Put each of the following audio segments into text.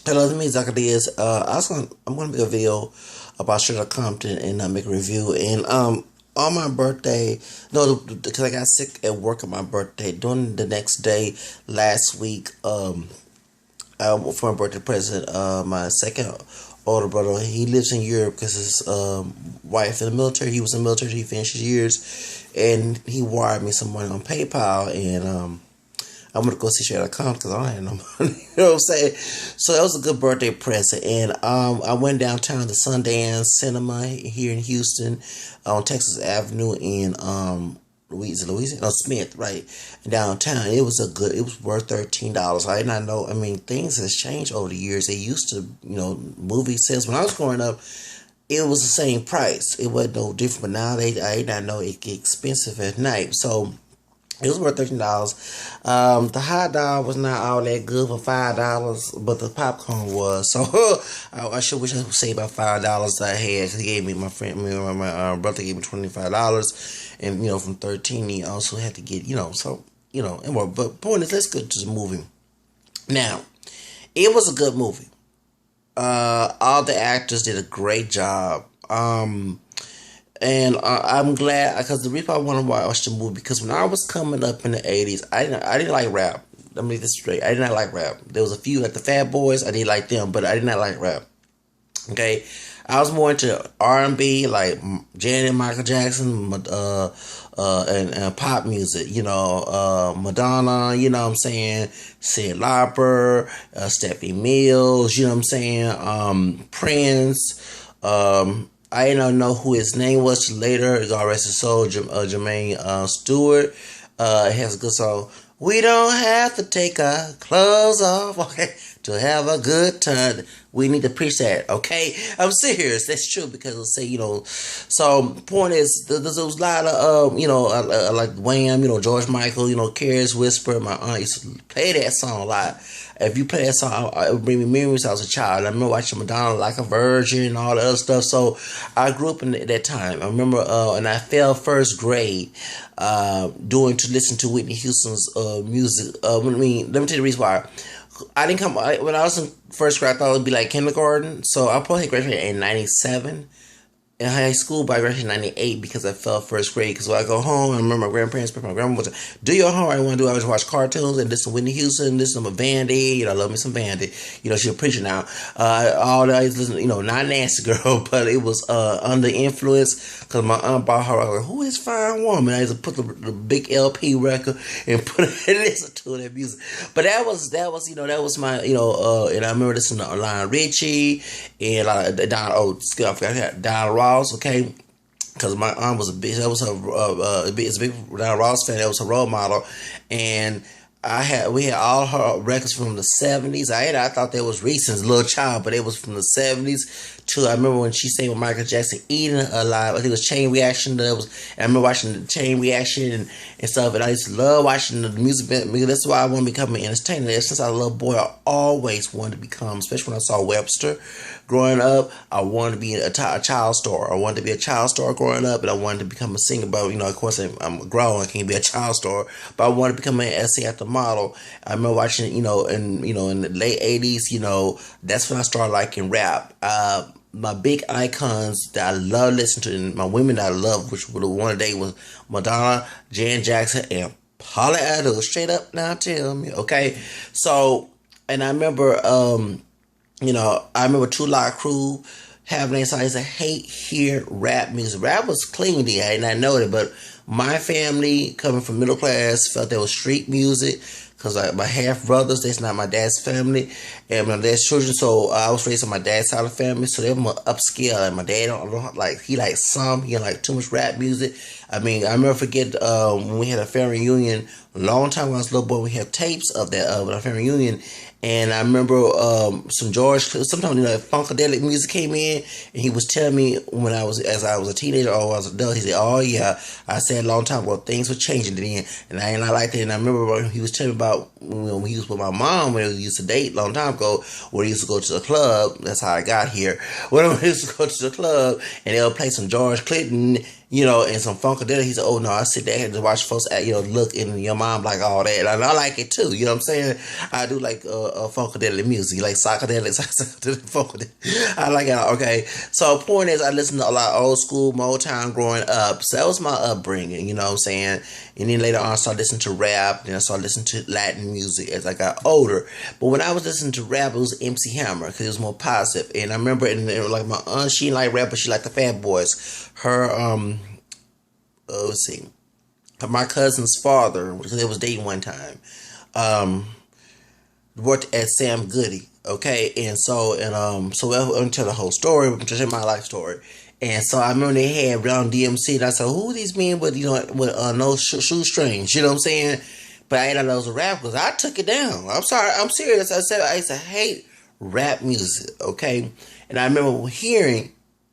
Hello, me exactly is I'm gonna make a video about Outta Compton and make a review and on my birthday, no, because I got sick at work on my birthday. During the next day, last week, for my birthday present, my second older brother, he lives in Europe because his wife in the military. He was in the military. He finished his years, and he wired me some money on PayPal, and I'm gonna go see Straight Outta Compton because I don't have no money. You know what I'm saying? So that was a good birthday present. And I went downtown to Sundance Cinema here in Houston on Texas Avenue in Louisiana, no, Smith, right downtown. It was worth $13. I did not know. I mean, things has changed over the years. They used to, movie sales when I was growing up, it was the same price. It wasn't no different. But now I did not know it get expensive at night. So it was worth $13. The hot dog was not all that good for $5, but the popcorn was. So I should wish I would save about $5 that I had. He gave me my friend, my brother gave me $25, and from 13 he also had to get and more. But point is, let's go to the movie. Now, it was a good movie. All the actors did a great job. And I'm glad because the reason I want to watch the movie because when I was coming up in the '80s, I didn't like rap. Let me get this straight. I did not like rap. There was a few like the Fat Boys. I did like them, but I did not like rap. Okay, I was more into R&B, like Janet, Michael Jackson, and pop music. Madonna. You know what I'm saying? Cyndi Lauper, Stephanie Mills. You know what I'm saying? Prince. I didn't know who his name was later. God rest his soul, Jermaine Stewart. It has a good song. We don't have to take our clothes off, okay, to have a good time. We need to preach that, okay? I'm serious. That's true because it'll say, So, point is, there's a lot of, like Wham, George Michael, Careless Whisper. My aunt used to play that song a lot. If you play that song, it would bring me memories. I was a child. I remember watching Madonna Like a Virgin and all the other stuff. So I grew up in that time. I remember, and I failed first grade to listen to Whitney Houston's music. Let me tell you the reason why. I didn't come when I was in first grade. I thought it would be like kindergarten. So I probably graduated in '97. In high school, but I graduated in '98 because I fell first grade. Because when I go home, I remember my grandparents, my grandma was like, do your homework. I want to do. I was watch cartoons and listen to Whitney Houston, listen to Vandy. I love me some Vandy. She's a preacher now. All that I used to listen, not Nancy Girl, but it was under influence because my aunt bought her. I was like, who is fine woman? I used to put the big LP record and put it and listen to that music. But that was my and I remember listening to Lionel Richie and Don Ross, okay, because my aunt was a big, that was her, a big Don Ross fan. That was her role model, and we had all her records from the '70s. I thought that was recent as a little child, but it was from the '70s. I remember when she sang with Michael Jackson, "Eating Alive." I think it was Chain Reaction. I remember watching the Chain Reaction and stuff, and I used to love watching the music. That's why I want to become an entertainer. Ever since I was a little boy, I always wanted to become, especially when I saw Webster. Growing up, I wanted to be a child star. I wanted to be a child star growing up, and I wanted to become a singer. But of course, I'm grown. I can't be a child star. But I wanted to become an essay at the model. I remember watching, in the late '80s. That's when I started liking rap. My big icons that I love listening to, and my women that I love, which one day was Madonna, Janet Jackson, and Paula Abdul. Straight up now, tell me, okay? So, and I remember, I remember Two Lot Crew having that song. I used to hate hear rap music. Rap was clean then, and I know that, but my family, coming from middle class, felt there was street music. Because my half brothers, that's not my dad's family, and my dad's children. So I was raised on my dad's side of the family, so they were more upscale. And my dad don't like, he likes he like too much rap music. I mean, I remember when we had a family reunion a long time when I was a little boy. We had tapes of that of our family reunion, and I remember sometimes funkadelic music came in, and he was telling me as I was a teenager or I was an adult, he said, "Oh yeah, I said a long time ago things were changing then," and I ain't not like that. And I remember he was telling me about when he was with my mom when we used to date a long time ago, where he used to go to the club. That's how I got here. When we used to go to the club, and they'll play some George Clinton and some funkadelic. He said, "Oh no, I sit there and watch folks, look in your mom like all that." And I like it too. You know what I'm saying? I do like funkadelic music, like psychedelics, funkadelic. I like it. Okay, so point is, I listen to a lot of old school Motown growing up. So that was my upbringing. You know what I'm saying? And then later on, I started listening to rap. Then I started listening to Latin music as I got older. But when I was listening to rap, it was MC Hammer because it was more positive. And I remember, like my aunt, she didn't like rap, but she liked the Fat Boys. Her let's see, my cousin's father, because they was dating one time, worked at Sam Goody. Okay, so I'm gonna tell the whole story. I'm just my life story. And so I remember they had Brown DMC, and I said, "Who are these men with no shoestrings?" You know what I'm saying? But I didn't know it was a rap because I took it down. I'm sorry, I'm serious. I said I used to hate rap music. Okay, and I remember hearing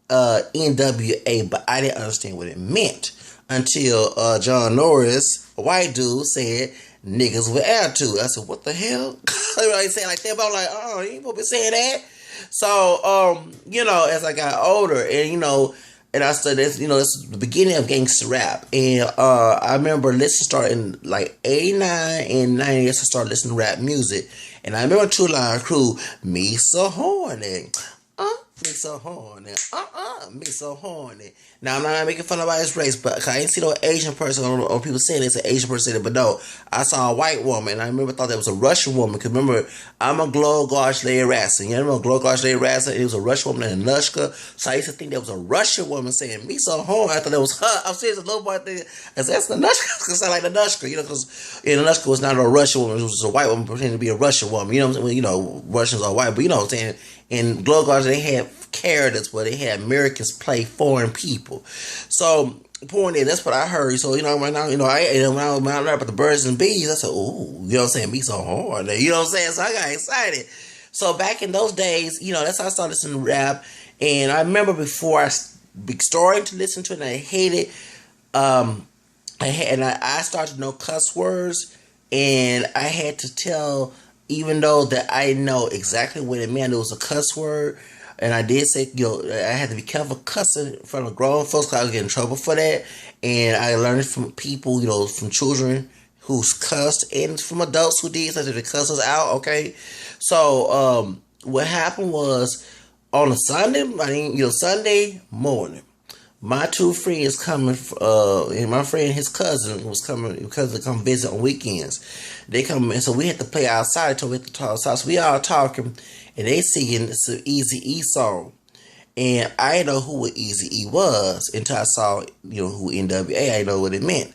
NWA, but I didn't understand what it meant until John Norris, a white dude, said niggas with attitude. I said, what the hell? Everybody saying like that, but I'm like, oh, you ain't supposed to be saying that. So, as I got older and I studied this, this is the beginning of gangster rap. And I remember starting like 89 and 90, I started listening to rap music. And I remember Two Line Crew, me so horny. Me so horny. Me so horny. Now, I'm not making fun of anybody's race, but I ain't see no Asian person or people saying it's an Asian person, but no, I saw a white woman, and I thought that was a Russian woman, because remember, I'm a Glow Gosh Lady Rassin. You remember Glow Gosh Lady Rassin? It was a Russian woman named Nushka, so I used to think that was a Russian woman saying, me so horny. I thought that was her. I'm serious, a little boy thing. I said, that's the Nushka, because I like the Nushka, because the Nushka was not a Russian woman, it was just a white woman pretending to be a Russian woman. You know what I'm saying? Russians are white, but you know what I'm saying? In Glow Gosh, they had characters where they had Americans play foreign people. So point is, that's what I heard. So right now, when I read about the birds and bees, I said, "Ooh, you know what I'm saying? Be so hard." You know what I'm saying? So I got excited. So back in those days, that's how I started listening to rap. And I remember before I started to listen to it, and I hated. I started to know cuss words, and I had to tell, even though that I know exactly what it meant, it was a cuss word. And I did say, I had to be careful cussing in front of grown folks because I was getting in trouble for that. And I learned it from people, from children who's cussed and from adults who did, such as they cuss us out, okay? So, what happened was on a Sunday, Sunday morning, my two friends coming, and my friend, his cousin was coming, because they come visit on weekends. They come, and so we had to play outside until we had to talk outside. So we all talking, and they singing some Eazy-E song. And I didn't know who Eazy-E was until I saw, who NWA, I didn't know what it meant.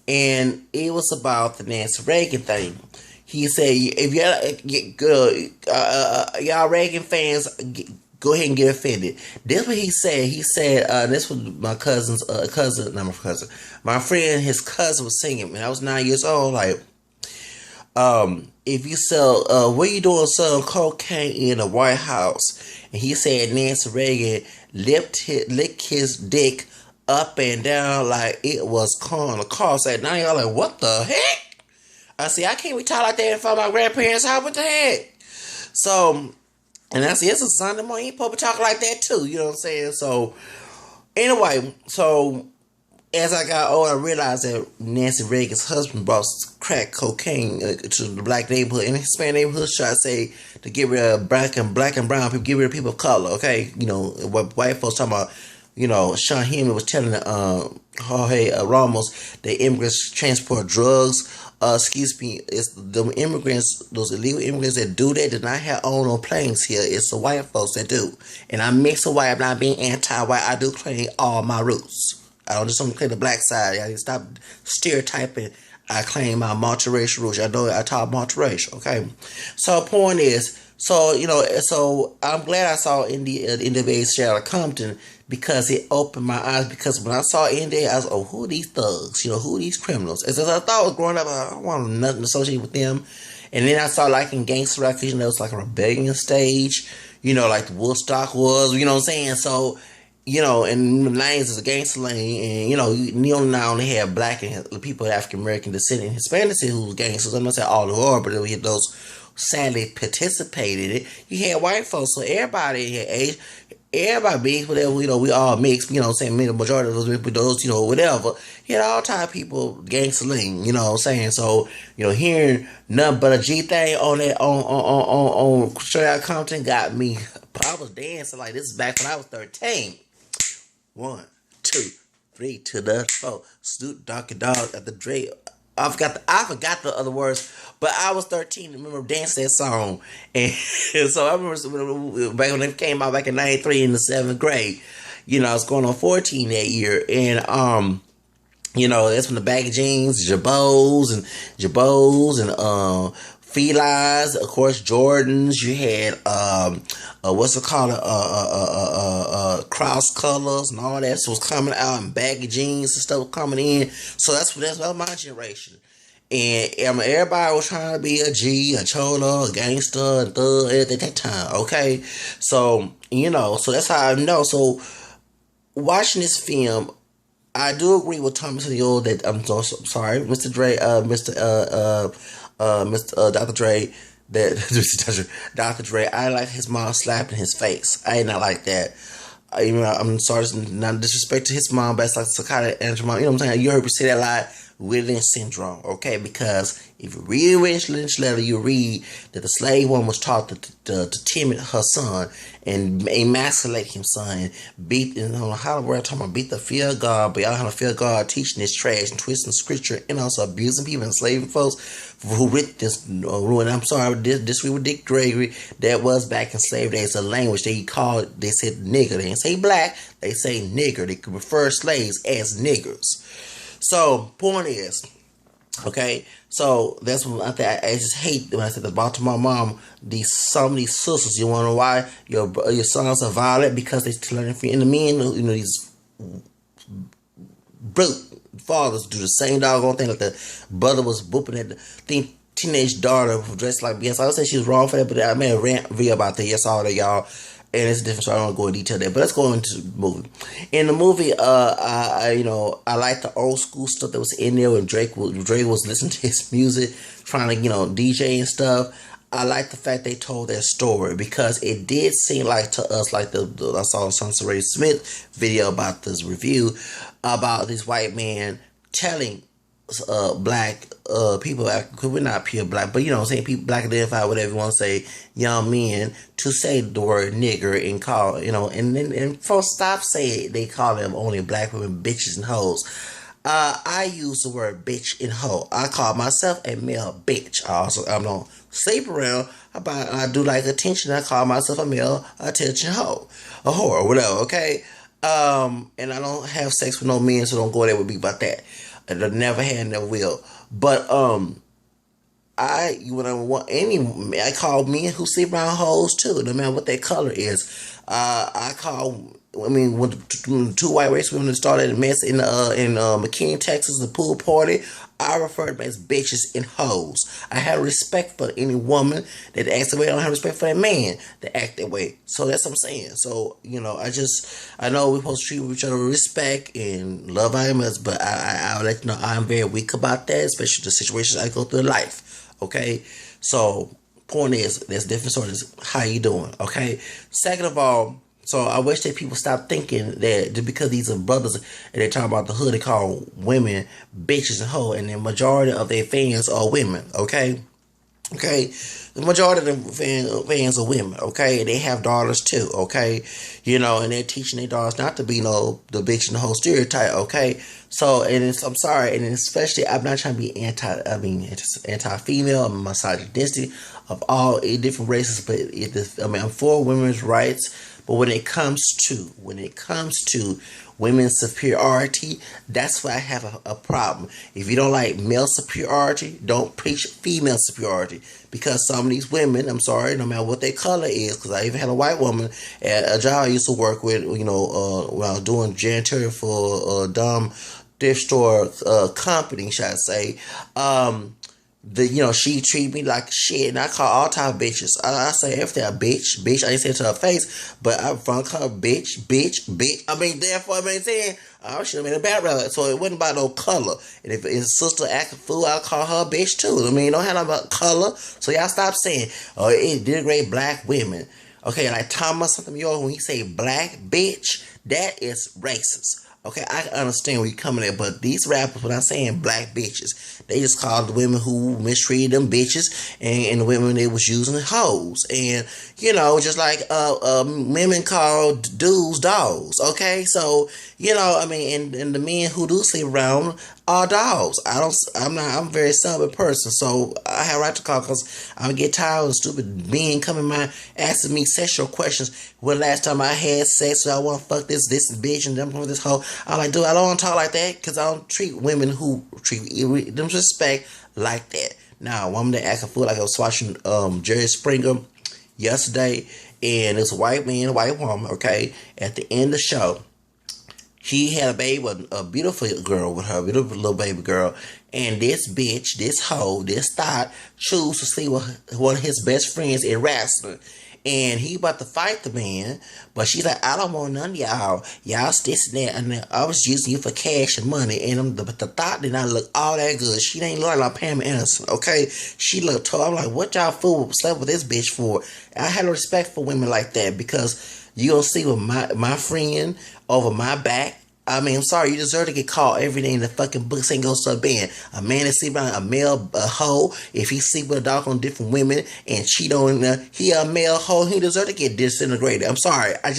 And it was about the Nancy Reagan thing. He said, if y'all Reagan fans, go ahead and get offended. This what he said. He said, this was my my friend, his cousin was singing. When I was 9 years old, like, if you sell, what you doing selling cocaine in the White House? And he said Nancy Reagan licked his dick up and down like it was corn. The car said, now y'all like, what the heck? I said, I can't be taught like that in front of my grandparents' house. What the heck? So, and I said, it's a Sunday morning. You supposed to talk like that too. You know what I'm saying? So, anyway, as I got older, I realized that Nancy Reagan's husband brought crack cocaine to the black neighborhood and Hispanic neighborhood. Should I say, to get rid of black and brown people, get rid of people of color? Okay, what white folks talking about. Sean Hemingway was telling Jorge Ramos that immigrants transport drugs. It's the immigrants, those illegal immigrants that do that, do not have own on planes here. It's the white folks that do. And I'm mixed with white. I'm not being anti-white. I do claim all my roots. I don't just claim the black side. I need to stop stereotyping. I claim my multiracial roots. I know I talk multiracial. Okay. So point is, so I'm glad I saw NWA's Outta Compton, because it opened my eyes. Because when I saw NWA, I was, oh, who are these thugs? Who are these criminals? As I thought I was growing up, I don't want nothing associated with them. And then I saw liking gangster rap, because it was like a rebellion stage, like the Woodstock was. You know what I'm saying? So, in the 90s, it's a gangster lane, and, not only have black and people of African American descent and Hispanic who was gangsters. I'm not saying all the are, but we had those sadly participated in it. You had white folks, so everybody had age. Everybody mixed, whatever, we all mixed, what I'm saying, the majority of those, whatever. You had all type of people, gangster lean, what I'm saying? So, hearing nothing but a G thing on that, on Straight Outta Compton got me, I was dancing like this is back when I was 13. 1, 2, 3 to the 4. Snoop Doggy Dogg at the Dre. I forgot the other words, but I was 13 and remember dancing that song. And so I remember back when it came out back in 93 in the 7th grade. I was going on 14 that year. And that's when the baggy jeans, Jabos and Felines, of course, Jordans. You had cross colors and all that. So was coming out, and baggy jeans and stuff coming in. So that's my generation. And everybody was trying to be a G, a cholo, a gangster, a thug at that time. Okay, so so that's how I know. So watching this film, I do agree with Thomas Hill that I'm so sorry, Mr. Dre, Mr. Dr. Dre, that Dr. Dre. I like his mom slapping his face. I ain't not like that. I'm sorry, not disrespect to his mom, but it's like psychotic and mom. What I'm saying? You heard me say that a lot. William syndrome, okay? Because if you read Rich Lynch letter, you read that the slave woman was taught to timid her son and emasculate him, son, and beat. And I don't know how the word talking about beat the fear of God, but y'all know how to fear God, teaching this trash and twisting scripture, and also abusing people and enslaving folks who writ this ruin. I'm sorry, this with Dick Gregory. That was back in slave days. A language they said nigger. They didn't say black. They say nigger. They could refer slaves as niggers. So, point is, okay, so that's what I just hate when I said about my mom, some of these sisters, you want to know why your sons are violent? Because they're learning from the men, these brute fathers do the same doggone thing, like the brother was whooping at the teenage daughter dressed like, yes, I would say she was wrong for that, but I made a rant video about that, yes, all that, y'all. And it's different, so I don't want to go in detail there. But let's go into the movie. In the movie, I like the old school stuff that was in there when Drake was listening to his music, trying to, DJ and stuff. I like the fact they told their story because it did seem like to us, like I saw Sunset Ray Smith video about this review about this white man telling black people, because we're not pure black, but saying people black identified, whatever you want to say, young men, to say the word nigger and call, and folks stop saying they call them only black women bitches and hoes. I use the word bitch and hoe. I call myself a male bitch. I don't sleep around, but I do like attention. I call myself a male attention hoe, a whore, or whatever, okay? And I don't have sex with no men, so don't go there with me about that. I never had, never will. But I call men who sleep around hoes too, no matter what their color is. When two white race women started a mess in McKinney, Texas, the pool party, I refer to them as bitches and hoes. I have respect for any woman that acts that way. I don't have respect for that man that act that way. So that's what I'm saying. So, I know we're supposed to treat each other with respect and love our image, but I'll let you know I'm very weak about that, especially the situations I go through in life. Okay? So, point is, there's different stories. How you doing? Okay? Second of all, so I wish that people stop thinking that just because these are brothers and they talk about the hood, they call women bitches and hoes, and the majority of their fans are women, okay? Okay? The majority of the fans are women, okay? They have daughters too, okay? And they're teaching their daughters not to be the bitch and the hoe stereotype, okay? So, I'm sorry, and especially, I'm not trying to be anti-female, I'm misogynistic of all different races, but I'm for women's rights. But when it comes to women's superiority, that's why I have a problem. If you don't like male superiority, don't preach female superiority. Because some of these women, I'm sorry, no matter what their color is, because I even had a white woman at a job I used to work with, when I was doing janitorial for a dumb thrift store company, should I say. she treat me like shit, and I call all type of bitches. I say everything a bitch, bitch. I didn't say it to her face, but I'm from call her bitch, bitch, bitch. I mean, therefore, I saying I should have made a bad rap, so it wasn't about no color. And if his sister act a fool, I'll call her a bitch too. I mean, don't have no about color. So y'all stop saying, oh, it denigrate black women. Okay, like Thomas something yours when he say black bitch, that is racist. Okay, I can understand where you're coming at, but these rappers, when I'm saying black bitches, they just called the women who mistreated them bitches, and the women they was using hoes, and just like women called dudes dogs. Okay, so and the men who do sleep around are dogs. I'm a very celibate person, so I have a right to call because I get tired of stupid men coming my asking me sexual questions. When last time I had sex, so I want to fuck this bitch and them this hoe. I'm like, dude, I don't want to talk like that because I don't treat women who treat them respect like that. Now, a woman that act a fool, like I was watching Jerry Springer yesterday, and this white man, white woman, okay, at the end of the show, he had a baby, a beautiful girl with her, beautiful little baby girl. And this bitch, this hoe, this thought, choose to sleep with one of his best friends in wrestling. And he about to fight the man, but she's like, I don't want none of y'all. Y'all sticking there, and I was using you for cash and money. And the thought did not look all that good. She ain't look like Pam Anderson, okay? She looked tall. I'm like, what y'all fool slept with this bitch for? I had respect for women like that because you gonna see with my friend over my back. I mean, I'm sorry, you deserve to get caught every day in the fucking books and goes to a band. A man that sleep around a male hoe, if he sleep with a dog on different women and cheat on he a male hoe, he deserve to get disintegrated. I'm sorry, I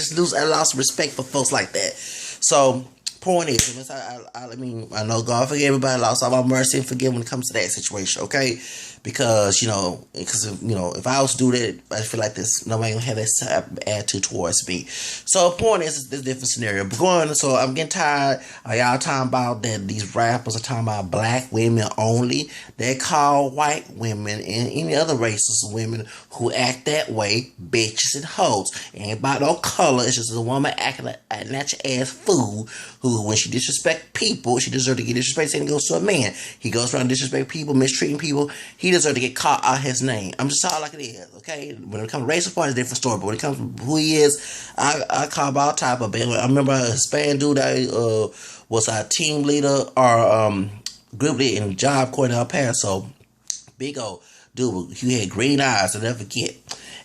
lost respect for folks like that. So, point is, I mean, I know God forgive everybody, lost all my mercy and forgive when it comes to that situation, okay? Because, if I was to do that, I feel like nobody gonna have that type of attitude towards me. So, point is, this different scenario. But so I'm getting tired of y'all talking about that these rappers are talking about black women only. They call white women and any other racist women who act that way bitches and hoes. Ain't about no color. It's just a woman acting like a natural ass fool who, when she disrespect people, she deserves to get disrespected and goes to a man. He goes around disrespecting people, mistreating people. He deserves to get caught out his name. I'm just talking like it is, okay? When it comes to racial part, it's a different story. But when it comes to who he is, I call him all type of bad. I remember a Hispanic dude that was our team leader or group leader in Job Corps in El Paso. Big old dude. He had green eyes, I'll never forget.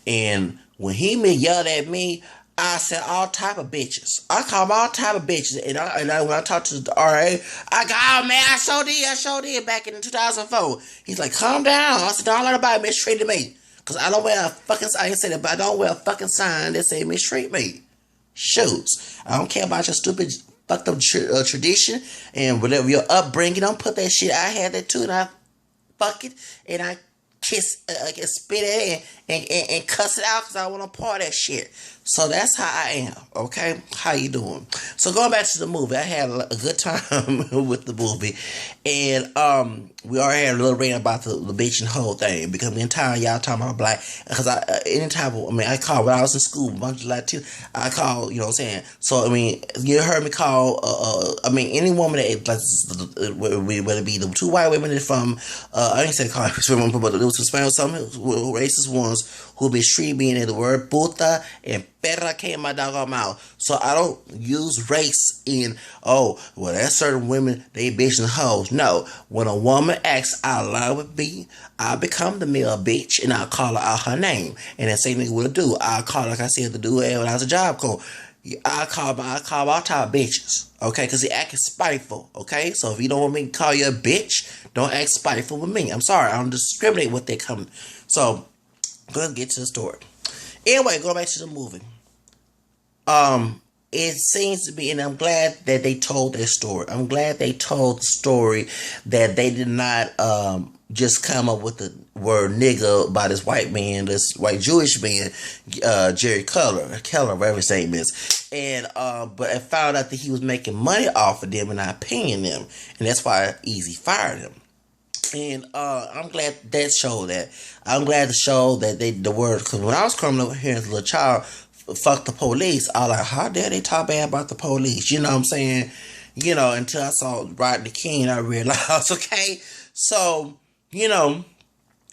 And when he yelled at me, I said all type of bitches. I call them all type of bitches. And when I talked to the RA, I go, oh man, I sure did back in 2004. He's like, calm down. I said, don't let nobody mistreat me. Because I don't wear a fucking, I ain't say that, but I don't wear a fucking sign that say mistreat me. Shoes. I don't care about your stupid fucked up tradition and whatever your upbringing. Don't put that shit. I had that too, and I fuck it, and I kiss, spit at it and cuss it out because I want to part that shit. So that's how I am, okay? How you doing? So going back to the movie, I had a good time with the movie, and we already had a little rant about the bitch and whole thing because the entire y'all talking about black because I called when I was in school, a bunch of Latino, I called, you know what I'm saying? So I mean, you heard me call, any woman that whether it be the two white women from, I didn't say call women, but there was some Spanish, some racist ones who mistreat me in the word puta and perra came my doggone mouth. So I don't use race in, that's certain women, they bitch and hoes. No, when a woman acts out of line with me, I become the male bitch and I'll call her out her name. And the same thing we'll do. I'll call her, like I said, to do it when I was a Job Corps. I call all type of bitches, okay? Because they acting spiteful, okay? So if you don't want me to call you a bitch, don't act spiteful with me. I'm sorry, I don't discriminate what they come. So let's get to the story. Anyway, go back to the movie. It seems to be, and I'm glad that they told their story. I'm glad they told the story that they did not just come up with the word nigga by this white man, this white Jewish man, Jerry Keller, whatever his name is. And but I found out that he was making money off of them and not paying them, and that's why Easy fired him. And I'm glad that showed that. I'm glad to show that the word, because when I was coming over here as a little child, fuck the police, I was like, how dare they talk bad about the police? You know what I'm saying? Until I saw Rodney King, I realized, okay. So,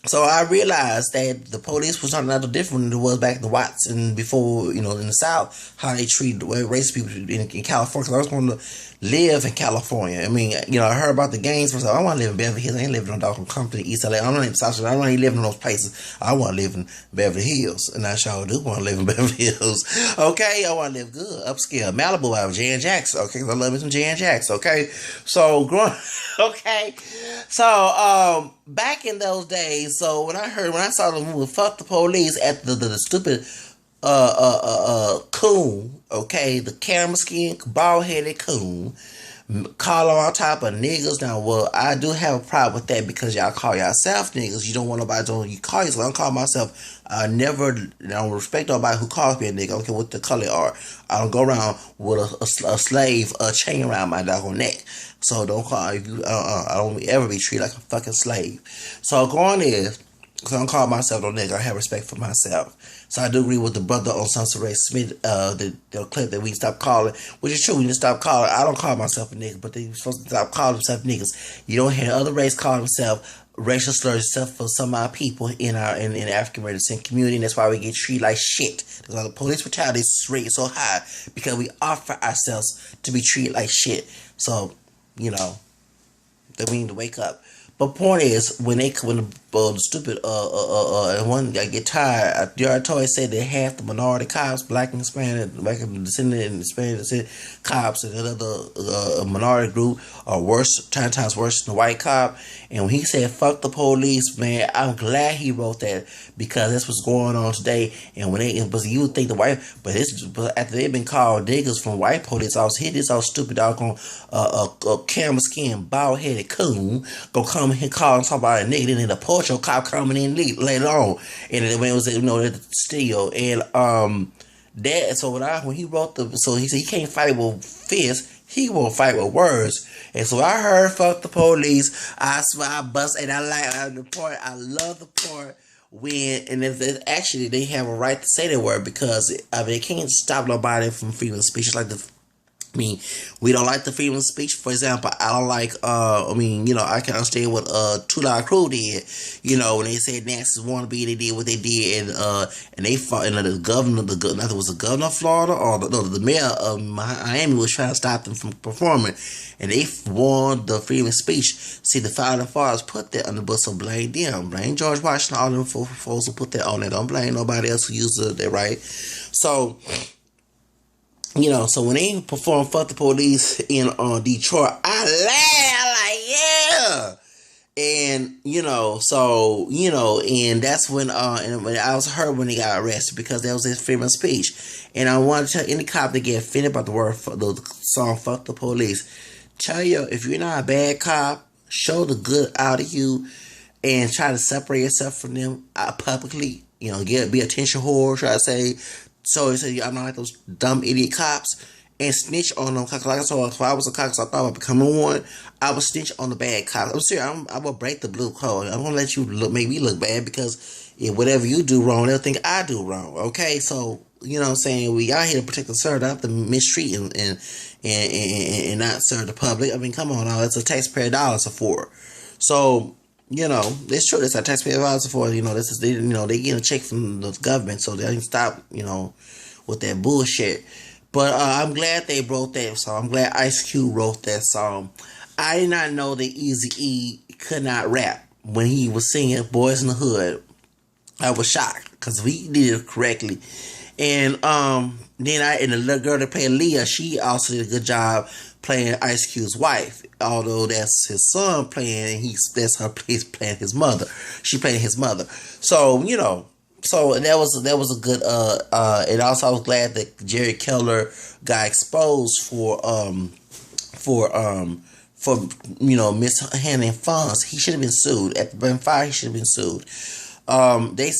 So I realized that the police was not no different than it was back in the Watts and before, in the South, how they treat racist people in California. Because I was going to live in California. I mean, I heard about the gangs. I want to live in Beverly Hills. I ain't living in Outta Compton, East LA. I'm not in South. I don't even live in those places. I want to live in Beverly Hills, and I sure do want to live in Beverly Hills. Okay, I want to live good, upscale, Malibu. I have Jan Jackson. Okay, 'cause I love me some Jan Jackson. Okay, so growing. Okay, so back in those days, so when I saw the movie "Fuck the Police" at the stupid coon, okay, the camera skin, bald headed coon, call on top of niggas. Now, well, I do have a problem with that because y'all call yourself niggas. You don't want nobody to you call yourself. I don't call myself. I don't respect nobody who calls me a nigga. I don't care what the color are. I don't go around with a slave chain around my dog neck. So don't call if you. I don't ever be treated like a fucking slave. So going is. Because I don't call myself no nigga. I have respect for myself. So I do agree with the brother on Sunset Ray Smith, the clip that we stopped calling, which is true. We need to stop calling. I don't call myself a nigga, but they supposed to stop calling themselves niggas. You don't hear other race call themselves racial slurs except for some of our people in the African American community, and that's why we get treated like shit. Because the police brutality rate is so high because we offer ourselves to be treated like shit. So, that we need to wake up. But point is, when the stupid one I get tired, I always said that half the minority cops, black and Hispanic, black and descendant and Hispanic descendant cops, and another minority group are worse, 10 times worse than the white cop. And when he said "fuck the police," man, I'm glad he wrote that because that's what's going on today. And when but you would think the white, but after they've been called diggers from white police, I was hit this all stupid doggone camera skin, bald headed coon go come here calling somebody a nigga, then the Porto cop coming in later on, and then when it was the studio and that. So when he wrote he said he can't fight with fists. He won't fight with words. And so I heard "fuck the police." I swear I bust, and I like the part. I love the part when, and if actually they have a right to say that word because they can't stop nobody from freedom of speech. It's like we don't like the freedom of speech. For example, I don't like, I can understand what Two Live Crew did, when they said Nancy's wannabe, they did what they did, and they fought, and the governor, it was the governor of Florida, or the mayor of Miami was trying to stop them from performing, and they won the freedom of speech. See, the founding fathers put that on the bus, so blame them. Blame George Washington, all them folks who put that on there. Don't blame nobody else who used that right. So, so when they perform "Fuck the Police" in Detroit, I laugh, like, yeah. And, and that's when I was hurt when he got arrested because that was his freedom of speech. And I want to tell any cop that get offended about the song "Fuck the Police," tell you, if you're not a bad cop, show the good out of you and try to separate yourself from them publicly. Be attention whore, try to say. So he said, "I'm not like those dumb idiot cops," and snitch on them. Like I told, if I was a cop, so I thought about becoming one, I would snitch on the bad cops. I'm serious. I will break the blue code. I'm gonna let you make me look bad because whatever you do wrong, they'll think I do wrong. Okay, so what I'm saying, we out here to protect the serve, not to mistreat and not serve the public. I mean, come on, now it's a taxpayer dollars for. So. It's true. That's our taxpayer dollars for. This is they get a check from the government, so they can stop. With that bullshit. But I'm glad they wrote that song. I'm glad Ice Cube wrote that song. I did not know that Eazy-E could not rap when he was singing "Boys in the Hood." I was shocked because he did it correctly, and then the little girl that played Leah, she also did a good job playing Ice Cube's wife. Although that's his son playing, and that's her playing his mother. She played his mother. So so that was a good. And also I was glad that Jerry Keller got exposed for mishandling funds. He should have been sued. At the fire, he should have been sued. They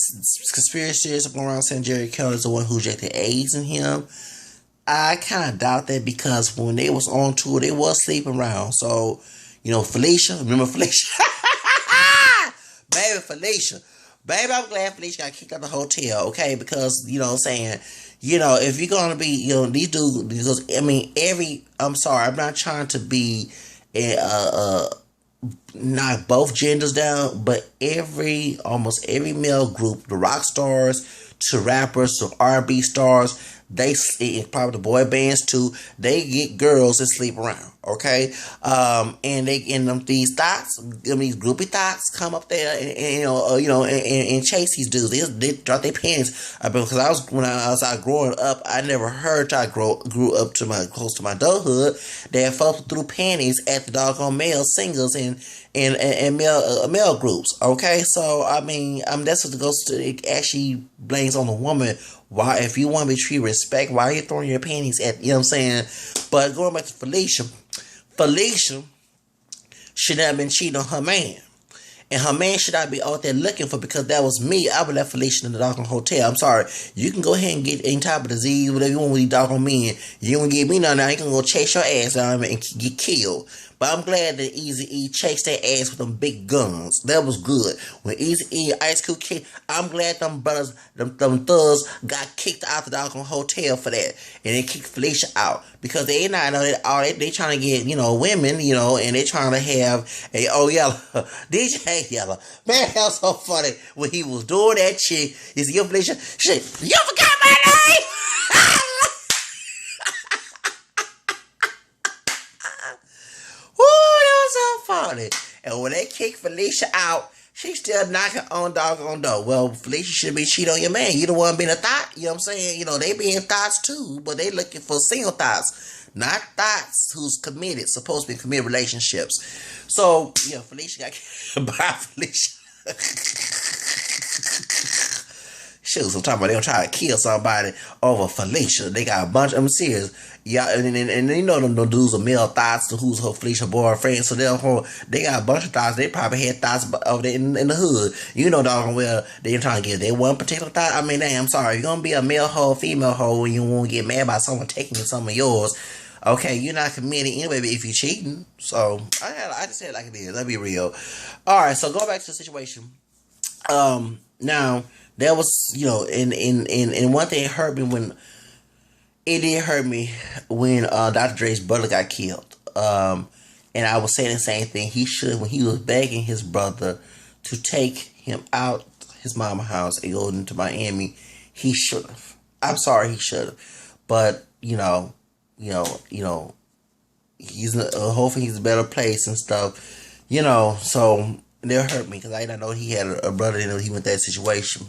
conspiracy theorists going around saying Jerry Keller is the one who injected AIDS in him. I kind of doubt that because when they was on tour, they was sleeping around. So, Felicia, remember Felicia? Baby Felicia. Baby, I'm glad Felicia got kicked out of the hotel, okay? Because, I'm saying, if you're going to be, these dudes, because, I'm sorry, I'm not trying to be knock both genders down, but almost every male group, the rock stars to rappers to R&B stars, they probably the boy bands too. They get girls that sleep around, okay? And they in them these thoughts, these groupie thoughts come up there and and chase these dudes. They drop their pants. Because when I was out growing up, I never heard till I grew up to close to my adulthood that folks threw panties at the doggone male singers and male groups. Okay, so I mean, that's what it goes to. It actually blames on the woman. Why, if you want to be treated respect, why are you throwing your panties at? You know what I'm saying? But going back to Felicia should not have been cheating on her man. And her man should not be out there looking for, because that was me. I would let Felicia in the doggone hotel. I'm sorry. You can go ahead and get any type of disease, whatever you want with these doggone men. You don't get me nothing. Now you can go chase your ass down and get killed. But I'm glad that Eazy-E chased their ass with them big guns. That was good. When Eazy-E, Ice Cube kicked, I'm glad them brothers, them thugs got kicked out the doggone hotel for that. And they kicked Felicia out. Because they not know that all they trying to get, women, and they trying to have a Yella. DJ Yella. Man, that was so funny when he was doing that chick. He said, yo, Felicia, she said, you forgot my name! Funny. And when they kick Felicia out, she's still knocking on doggone door. Well, Felicia should be cheating on your man. You the one being a thought. You know what I'm saying? They being thoughts too, but they looking for single thoughts, not thoughts who's committed, supposed to be committed relationships. So, Felicia got killed by Felicia. Shoot, I'm talking about they don't try to kill somebody over Felicia. They got a bunch of them serious. Yeah, and them dudes are male thoughts to who's her Felicia boyfriend. So they got a bunch of thoughts. They probably had thoughts over there in the hood. Doggone well, they trying to get their one particular thought. I mean, I'm sorry. You're going to be a male hoe, female hoe, and you won't get mad about someone taking some of yours. Okay, you're not committing anyway if you're cheating. So, I just said it like it is. Let's be real. Alright, so go back to the situation. Now, there was, and one thing hurt me when, it did hurt me when Dr. Dre's brother got killed. And I was saying the same thing. He should, when he was begging his brother to take him out his mama's house and go into Miami, he should have. I'm sorry, he should have. But, he's hopefully he's a better place and stuff. So that hurt me because I didn't know he had a brother that he went that situation.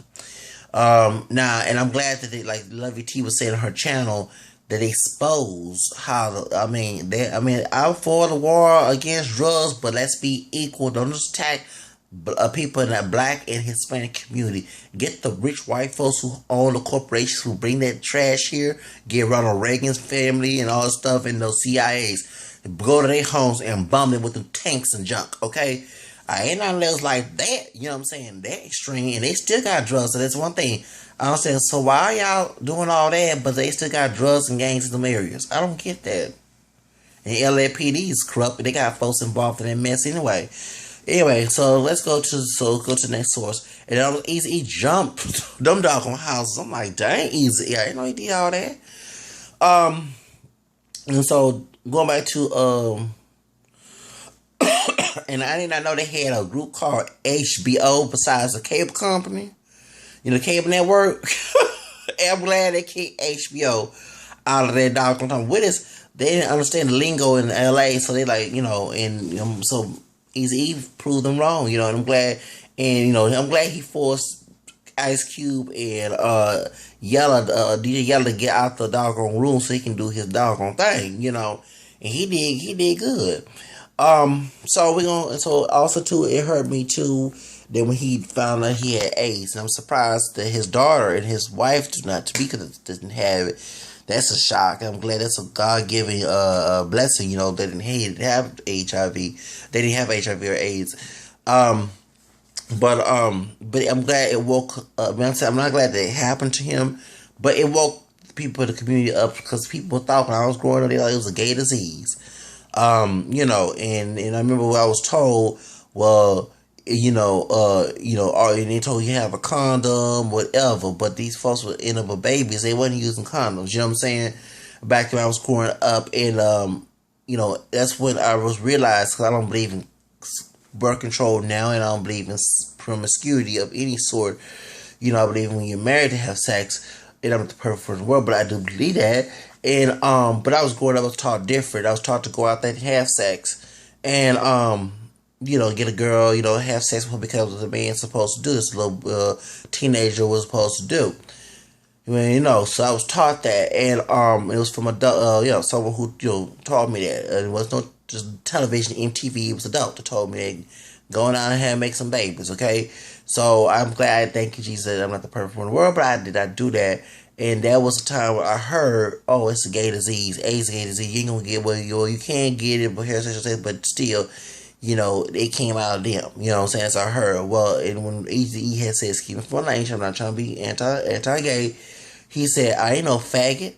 Now, and I'm glad that they, like Lovey T was saying on her channel, that they exposed how I'm for the war against drugs, but let's be equal. Don't just attack people in that black and Hispanic community. Get the rich white folks who own the corporations who bring that trash here. Get Ronald Reagan's family and all that stuff, and those CIAs. Go to their homes and bomb them with them tanks and junk, okay? I ain't nothing else like that, you know what I'm saying? That extreme, and they still got drugs, so that's one thing. I'm saying, so why y'all doing all that, but they still got drugs and gangs in them areas? I don't get that. And LAPD is corrupt, but they got folks involved in that mess anyway. Anyway, so let's go to the next source. And it was Eazy-E jumped them doggone houses. I'm like, dang, Eazy-E, I didn't know he did all that. And so going back to and I did not know they had a group called HBO besides the cable company. Cable network. I'm glad they kicked HBO out of their doggone time. They didn't understand the lingo in LA, so they so Eazy-E proved them wrong, and I'm glad, and I'm glad he forced Ice Cube and DJ Yella to get out the doggone room so he can do his doggone thing, and he did good. So also too, it hurt me too that when he found out he had AIDS, and I'm surprised that his daughter and his wife didn't have it. That's a shock. I'm glad that's a God-given blessing. They didn't have HIV. They didn't have HIV or AIDS. But I'm glad it woke up. I'm not glad that it happened to him, but it woke people in the community up, because people thought when I was growing up, they thought it was a gay disease. And I remember what I was told, well, or they told you have a condom, whatever, but these folks were end up with babies, they wasn't using condoms, you know what I'm saying? Back when I was growing up, and, that's when I was realized, because I don't believe in birth control now, and I don't believe in promiscuity of any sort. I believe when you're married to have sex, and I'm not the perfect in the world, but I do believe that. And but I was growing up, I was taught different. I was taught to go out there and have sex, and get a girl, have sex with her because the man's supposed to do this. A little teenager was supposed to do. So I was taught that, and it was from someone who taught me that. It was no just television, MTV. It was adult that told me that going out here and make some babies. Okay, so I'm glad. Thank you, Jesus. That I'm not the perfect one in the world, but I did not do that. And that was a time where I heard, oh, it's a gay disease, AIDS, gay disease. You ain't gonna get you can't get it, but heterosexual sex, but still. It came out of them. You know what I'm saying? So I heard, well, and when E had said, keep it for language, I'm not trying to be anti-gay. He said, I ain't no faggot,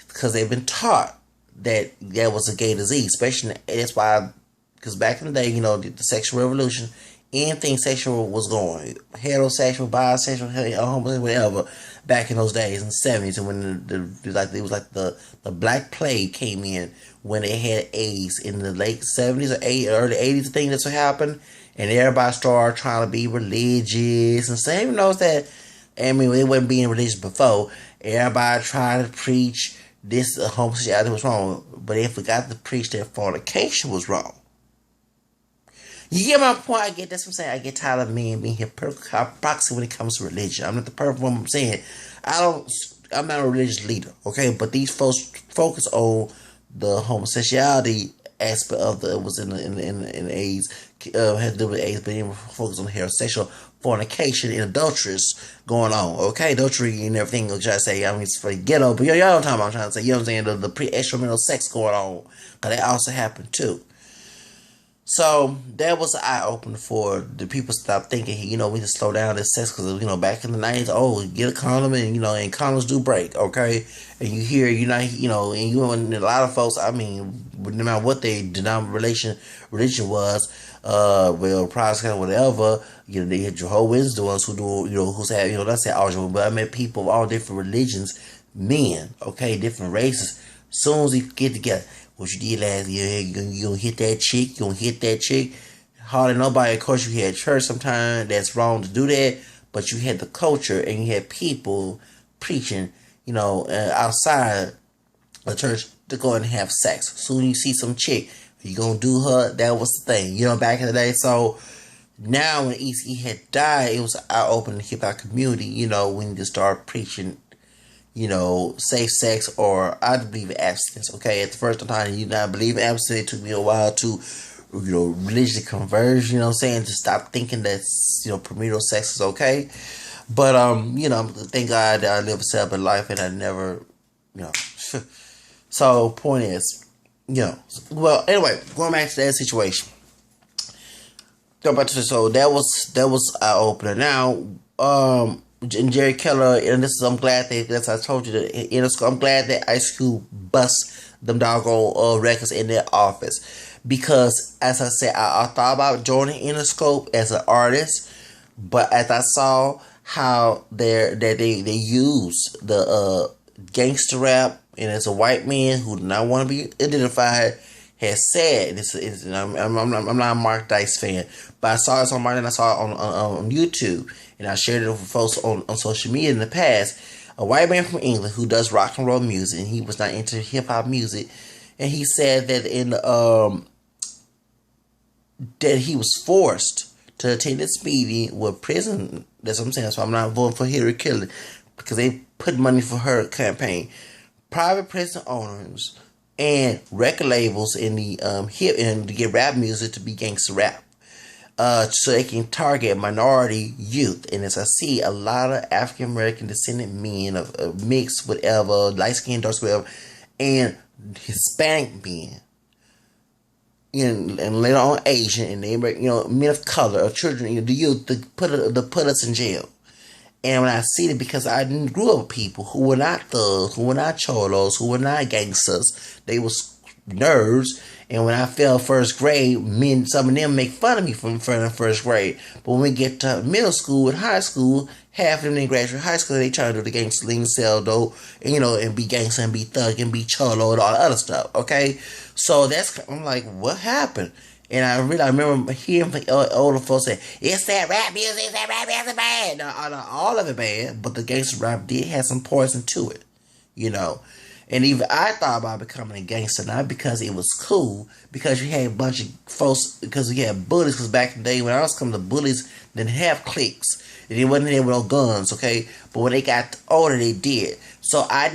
because they've been taught that was a gay disease. Especially, that's why, because back in the day, the sexual revolution, anything sexual was going. Heterosexual, bisexual, homosexual, whatever, back in those days, in the 70s, and when it was like the Black Plague came in, when they had AIDS in the late 70s or early 80s, I think that's what happened, and everybody started trying to be religious, and same knows that, they wasn't being religious before, everybody tried to preach this homosexuality was wrong, but they forgot to preach that fornication was wrong. You get my point? I get that's what I'm saying. I get tired of men being hypocrisy when it comes to religion. I'm not the perfect one. I'm saying I'm not a religious leader, okay? But these folks focus on the homosexuality aspect of it was in AIDS, had to do with AIDS, but even focus on the heterosexual fornication and adulterous going on, okay? Adultery and everything. I'm trying to say, it's for the ghetto, but y'all know what I'm trying to say. You know what I'm saying? The pre-extramental sex going on, because that also happened too. So that was an eye opener for the people. Stop thinking, we need to slow down this sex, because back in the 90s, get a condom, and and condoms do break, okay? And you hear, and a lot of folks, no matter what their religion was, Protestant, whatever, they had Jehovah's the ones who do, who's have, let's say all, but I met people of all different religions, men, okay, different races. Soon as we get together, what you did last year, you gonna hit that chick, hardly nobody. Of course, you had church sometimes, that's wrong to do that, but you had the culture, and you had people preaching, outside the church to go and have sex. Soon you see some chick, you gonna do her, that was the thing, back in the day. So now when E.C. had died, it was an eye-opening to hip hop community, when you start preaching, safe sex, or I believe in abstinence, okay? At the first time, you not believe in abstinence. It took me a while to, religiously converge, what I'm saying? To stop thinking that, premarital sex is okay. But, thank God that I live a celibate life, and I never, So, point is, well, anyway, going back to that situation. So, that was eye-opener. Now, and Jerry Keller, and I'm glad that, as I told you, I'm glad that Ice Cube bust them doggone records in their office, because, as I said, I thought about joining Interscope as an artist, but as I saw how they use the gangster rap, and as a white man who did not want to be identified, has said I'm not a Mark Dice fan, but I saw it on Martin, and I saw it on YouTube, and I shared it with folks on social media in the past. A white man from England who does rock and roll music, and he was not into hip hop music, and he said that that he was forced to attend this meeting with prison. That's what I'm saying. So I'm not voting for Hillary Clinton, because they put money for her campaign. Private prison owners and record labels in the hip and to get rap music to be gangster rap, so they can target minority youth. And as I see a lot of African American descendant men of mixed whatever, light skinned, dark skin, whatever, and Hispanic men, and later on Asian, and they men of color, or children, the youth, to put us in jail. And when I see it, because I grew up with people who were not thugs, who were not cholos, who were not gangsters, they was nerds. And when I failed first grade, some of them make fun of me from first grade. But when we get to middle school and high school, half of them in graduate high school, they try to do the gangster lean, sell dope, and, and be gangster and be thug and be cholo and all the other stuff. Okay, so I'm like, what happened? And I remember hearing older folks say, it's that rap music, it's that rap music bad. No, all of it bad, but the gangster rap did have some poison to it, you know. And even I thought about becoming a gangster, not because it was cool, because you had a bunch of folks, because you had bullies, because back in the day when I was coming, the bullies didn't have cliques. They wasn't there with no guns, okay? But when they got older, they did. So I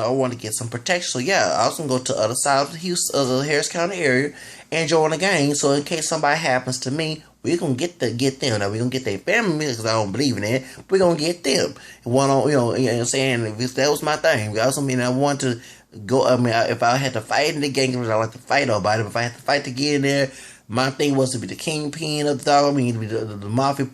want to get some protection. So yeah, I was going to go to the other side of the Harris County area and join a gang. So in case somebody happens to me, we're going to get them. Now, we're going to get their family because I don't believe in that. We're going to get them. One on, you know what I'm saying? If that was my thing. I also mean, I want to go, if I had to fight in the gang, I like to fight nobody. But if I had to fight to get in there, my thing was to be the kingpin of the dog. I mean, to be the mafia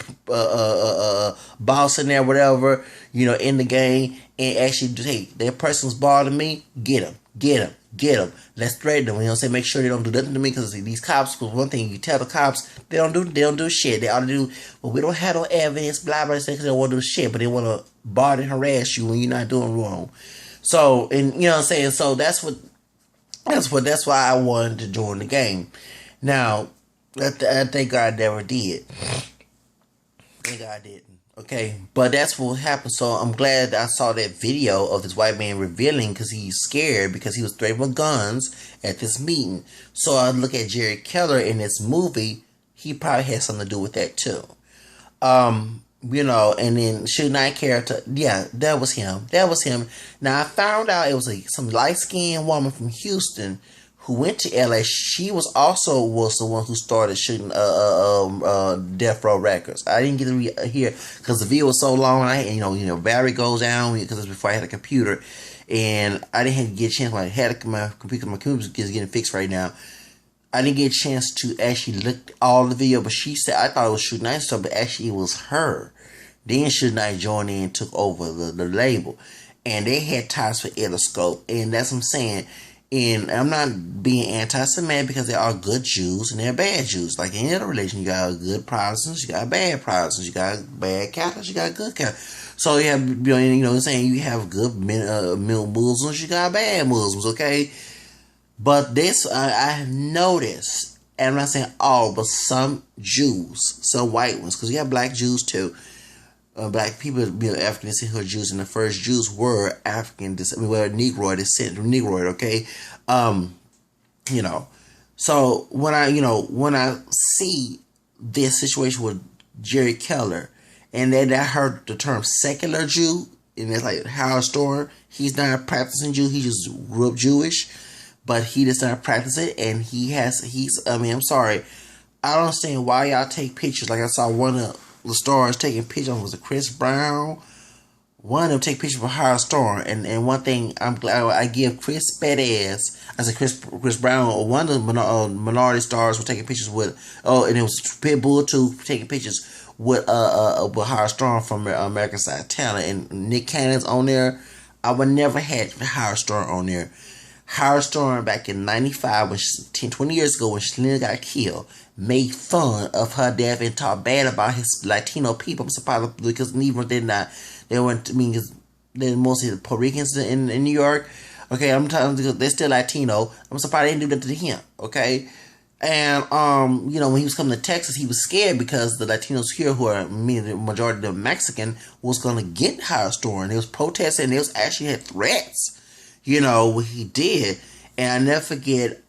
boss in there, whatever, you know, in the game, and actually, hey, that person's bothering me, get him, get him, get them. Let's threaten them. You know what I'm saying? Make sure they don't do nothing to me, because these cops, because one thing you tell the cops, they don't do shit. They ought to do, well, we don't have no evidence, blah, blah, because they don't want to do shit, but they want to bother and harass you when you're not doing wrong. So, and you know what I'm saying? So that's why I wanted to join the game. Now, I thank God I never did. Thank God I didn't. Okay, but that's what happened. So I'm glad that I saw that video of this white man revealing, because he's scared because he was threatened with guns at this meeting. So I look at Jerry Keller in this movie. He probably had something to do with that too. You know, and then Suge Knight character, yeah, that was him. That was him. Now I found out it was some light skinned woman from Houston who went to LA. She was the one who started shooting Death Row Records. I didn't get to hear because the video was so long. Battery goes down because it was before I had a computer, and I didn't get a chance. When I had my computer is getting fixed right now. I didn't get a chance to actually look at all the video, but she said I thought it was Suge Knight stuff, but actually it was her. Then Suge Knight joined in and took over the label, and they had ties for Interscope, and that's what I'm saying. And I'm not being anti-Semitic, because there are good Jews and there are bad Jews. Like in any other religion, you got good Protestants, you got bad Protestants, you got bad Catholics, you got good Catholics. So you have, you know what I'm saying, you have good Muslims, you got bad Muslims, okay? But this, I have noticed, and I'm not saying all, but some Jews, some white ones, because you have black Jews too. Black people, African descent who are Jews, and the first Jews were African descent, Negroid descent, Negroid, okay? You know, so when I see this situation with Jerry Keller, and then I heard the term secular Jew, and it's like Howard Stern, he's not a practicing Jew, he just grew up Jewish, but he does not practice it, and I'm sorry, I don't understand why y'all take pictures. Like I saw one of the stars taking pictures, was it Chris Brown? One of them take pictures of Howard Stern, and one thing I'm glad I give Chris Perez, I said Chris Brown, one of the minority stars were taking pictures with, and it was Pitbull too, taking pictures with Howard Stern from America's Got Talent, and Nick Cannon's on there. I would never had Howard Stern on there. Howard Stern back in 95, 20 years ago when Selena got killed, made fun of her death and talked bad about his Latino people. I'm surprised because they weren't, they're mostly the Puerto Ricans in New York. Okay, I'm telling you, they're still Latino. I'm surprised they didn't do that to him. Okay, and when he was coming to Texas, he was scared because the Latinos here, who are the majority of them Mexican, was going to get Howard Stern. They was protesting. They was actually had threats. What he did. And I never forget,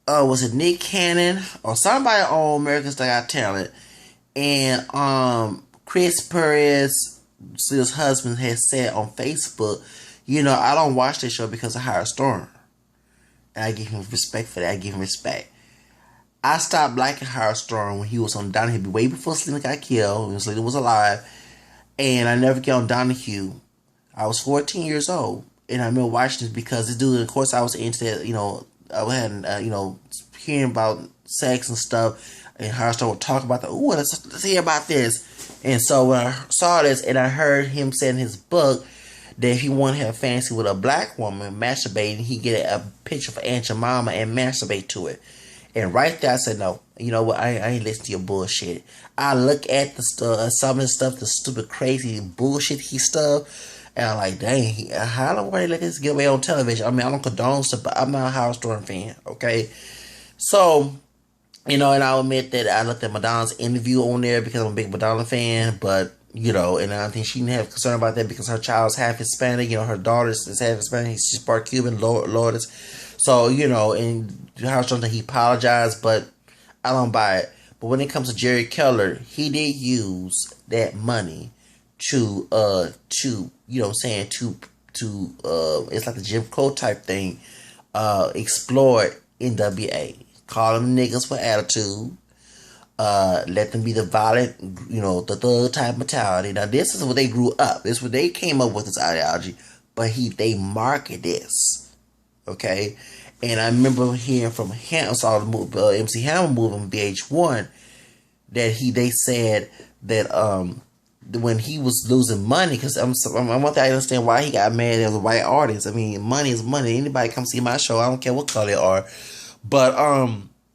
was it Nick Cannon or somebody on America's Got Talent? And Chris Perez, his husband, had said on Facebook, I don't watch this show because of Howard Stern. And I give him respect for that. I give him respect. I stopped liking Howard Stern when he was on Donahue, way before Selena got killed, when Selena was alive. And I never get on Donahue. I was 14 years old, and I remember watching this because this dude, of course, I was into that, I had, hearing about sex and stuff, and Howard Stern would talk about let's hear about this. And so when I saw this, and I heard him say in his book that if he wanted to have a fantasy with a black woman masturbating, he'd get a picture of Aunt Jemima and masturbate to it. And right there, I said, no, you know what, I ain't listening to your bullshit. I look at the stuff, some of the stuff, the stupid, crazy bullshit he stuff, And I'm like, dang, how the way let this get away on television? I mean, I don't condone stuff, but I'm not a Howard Stern fan, okay? So, and I'll admit that I looked at Madonna's interview on there because I'm a big Madonna fan, but, and I think she didn't have concern about that because her child's half Hispanic, her daughter is half Hispanic, she's part Cuban, Lourdes. So, and Howard Stern, he apologized, but I don't buy it. But when it comes to Jerry Keller, he did use that money to it's like a Jim Crow type thing, exploit NWA, call them niggas for attitude, let them be the violent, the thug type mentality. Now this is what they grew up. This is what they came up with, this ideology, but they market this, okay. And I remember hearing from saw the movie, MC Hammer movie on VH1 that they said that when he was losing money, because I want to understand why he got mad as a white artist. I mean, money is money. Anybody come see my show, I don't care what color they are. But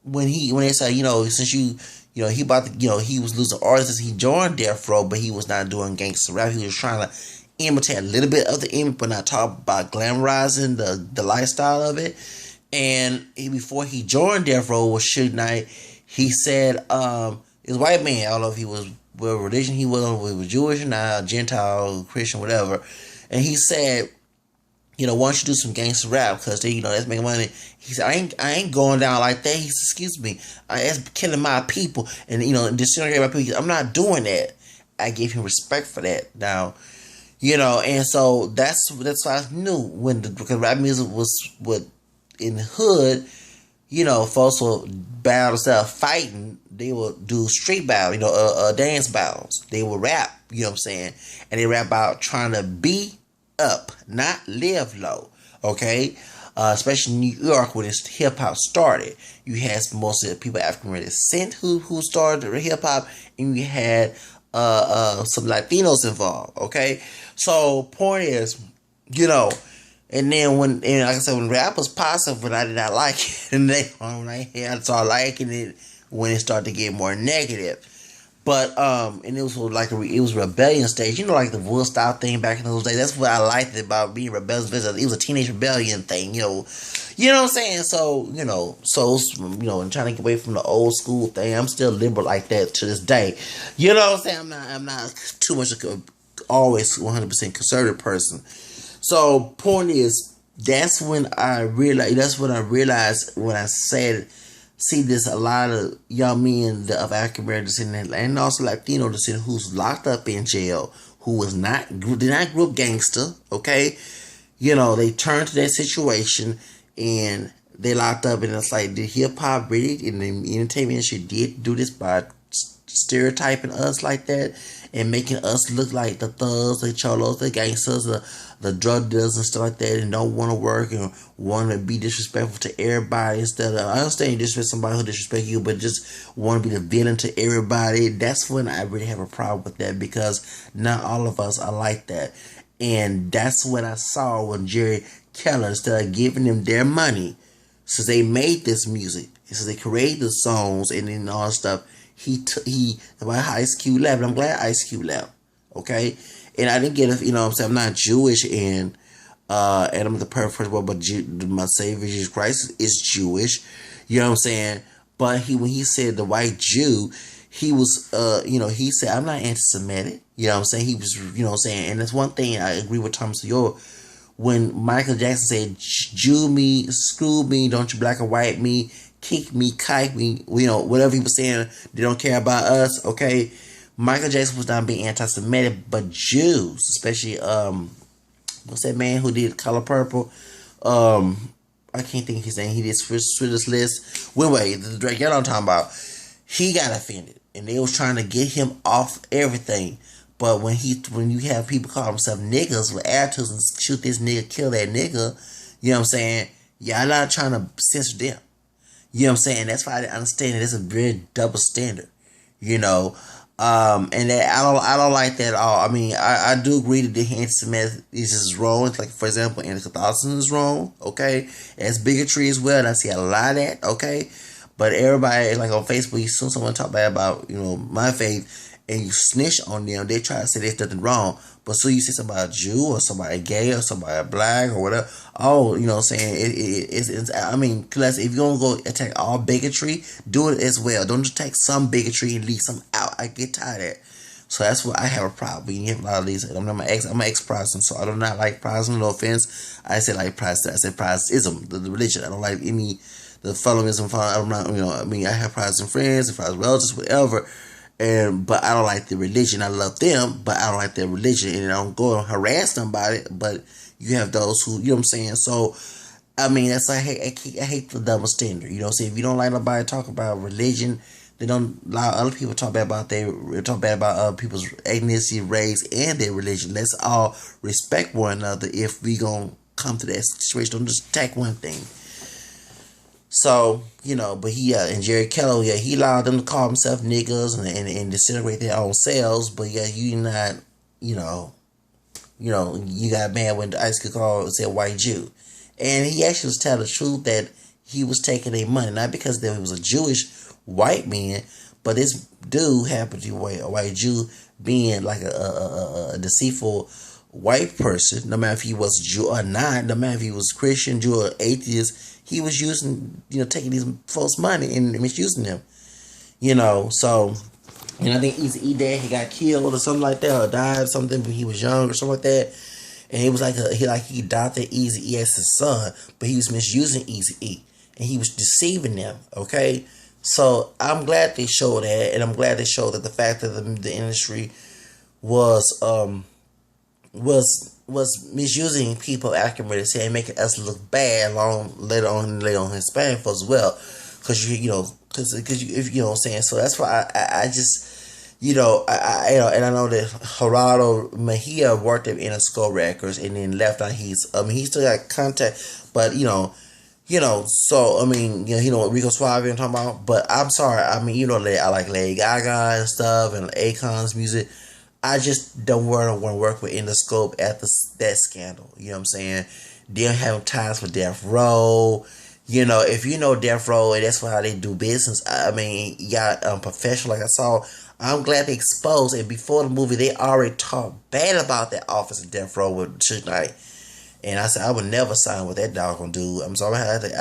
when they say, since he about to, he was losing artists, he joined Death Row, but he was not doing gangster rap. He was trying to imitate a little bit of the image, but not talk about glamorizing the lifestyle of it. And before he joined Death Row with Suge Knight, he said, his white man, I don't know if he was, what religion he was, if he was Jewish or not, Gentile, Christian, whatever. And he said, why don't you do some gangster rap, because that's making money. He said, I ain't going down like that. He said, excuse me, that's killing my people, and disintegrating my people. I'm not doing that. I gave him respect for that. Now, and so that's why I knew because rap music was in the hood, folks would battle instead of fighting. They would do street battle, dance battles. They would rap, what I'm saying, and they rap about trying to be up, not live low. Okay, especially in New York when hip hop started, you had most of the people African descent who started hip hop, and you had some Latinos involved. Okay, so point is, and then like I said, when rap was positive, but I did not like it, and then when I started liking it when it started to get more negative. But and it was like it was rebellion stage, like the Woodstock thing back in those days. That's what I liked about being rebellious. It was a teenage rebellion thing, you know what I'm saying. So and trying to get away from the old school thing. I'm still liberal like that to this day. You know what I'm saying. I'm not too much always 100% conservative person. So point is, that's when I realized when I said, see this a lot of young men of African American descent and also Latino descent who's locked up in jail, who did not grow up gangster, okay? They turned to that situation and they locked up, and it's like, did hip hop really in the entertainment industry did do this by stereotyping us like that and making us look like the thugs, the cholos, the gangsters, the drug dealers and stuff like that, and don't want to work and want to be disrespectful to everybody instead of, I understand you disrespect somebody who disrespect you, but just want to be the villain to everybody. That's when I really have a problem with that, because not all of us are like that. And that's what I saw when Jerry Keller, instead of giving them their money, since they made this music, since they created the songs and then all stuff, he about Ice Cube left. And I'm glad Ice Cube left. Okay, and I didn't get it. What I'm saying, I'm not Jewish, and I'm the perfect person, but my Savior Jesus Christ is Jewish. You know what I'm saying? But when he said the white Jew, he was he said, I'm not anti-Semitic. You know what I'm saying? He was, what I'm saying, and that's one thing I agree with Thomas Sowell. When Michael Jackson said, Jew me, screw me, don't you black or white me, kick me, kike me, whatever he was saying, they don't care about us, okay? Michael Jackson was not being anti-Semitic, but Jews, especially, what's that man who did Color Purple? I can't think of his name. He did Schindler's List. Anyway, the Drake, y'all know what I'm talking about. He got offended, and they was trying to get him off everything. But when you have people call themselves niggas with attitudes and shoot this nigga, kill that nigga, you know what I'm saying? Y'all not trying to censor them. You know what I'm saying? That's why I understand that it's a very double standard. And that I don't like that at all. I mean, I do agree that the anti-Semitic is just wrong. It's like, for example, anti-Catholicism is wrong. Okay, it's bigotry as well, and I see a lot of that. Okay, but everybody, like on Facebook, you see someone talk bad about my faith, and you snitch on them, they try to say there's nothing wrong. But so you say somebody a Jew or somebody gay or somebody black or whatever, oh, you know what I'm saying? It's I mean, cause if you're gonna go attack all bigotry, do it as well. Don't just attack some bigotry and leave some out. I get tired of that. So that's what I have a problem with. You have a lot of these. I'm an ex-Protestant, so I do not like Protestant. No offense. I say like Protestant. I say Protestantism, the religion. I don't like any the fundamentalism. I'm not, you know. I mean, I have Protestant friends, Protestant relatives, whatever. But I don't like the religion. I love them, but I don't like their religion, and I don't go and harass them about it. But you have those who, you know what I'm saying. So I mean, that's I hate the double standard. You know what I'm saying. If you don't like nobody talk about religion, they don't allow other people to talk bad about other people's ethnicity, race, and their religion. Let's all respect one another if we gonna come to that situation. Don't just attack one thing. So, you know, but and Jerry Kello, he allowed them to call themselves niggas and disintegrate their own selves. But you not, you got mad when the Ice could call said white Jew, and he actually was telling the truth that he was taking their money, not because there was a Jewish white man, but this dude happened to be a white Jew, being like a deceitful white person. No matter if he was Jew or not, no matter if he was Christian, Jew, or atheist, he was using, taking these folks' money and misusing them. So, and I think Eazy-E Dad, he got killed or something like that, or died or something when he was young or something like that. And he was he adopted Eazy-E as his son, but he was misusing Eazy-E, and he was deceiving them. Okay. So I'm glad they showed that, and I'm glad they showed that the fact that the industry was misusing people accurately, saying making us look bad later on Hispanic folks as well, because if you know what I'm saying. So that's why I just and I know that Gerardo Mejia worked at Interscope Records and then left on he still got contact, but so I mean, Rico Suave I'm talking about. But I'm sorry, I mean, I like Lady Gaga and stuff and Akon's music. I just don't want to work with Interscope after that scandal. You know what I'm saying? They don't have ties with Death Row. If you know Death Row and that's how they do business, I mean, you got professional like I saw. I'm glad they exposed, and before the movie, they already talked bad about that office of Death Row with Suge Knight. And I said, I would never sign with that doggone dude. I'm sorry, I had to,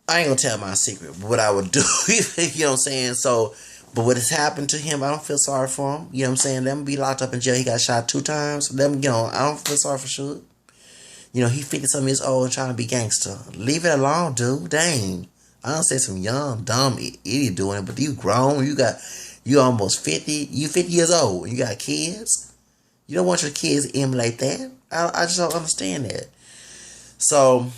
I ain't gonna tell my secret, but what I would do, you know what I'm saying? So, but what has happened to him, I don't feel sorry for him. You know what I'm saying? Let him be locked up in jail. He got shot 2 times. I don't feel sorry for Suge. He 50-something years old and trying to be gangster. Leave it alone, dude. Dang. I don't say some young, dumb idiot doing it, but you grown. You almost 50. You 50 years old. You got kids. You don't want your kids to emulate that. I just don't understand that. So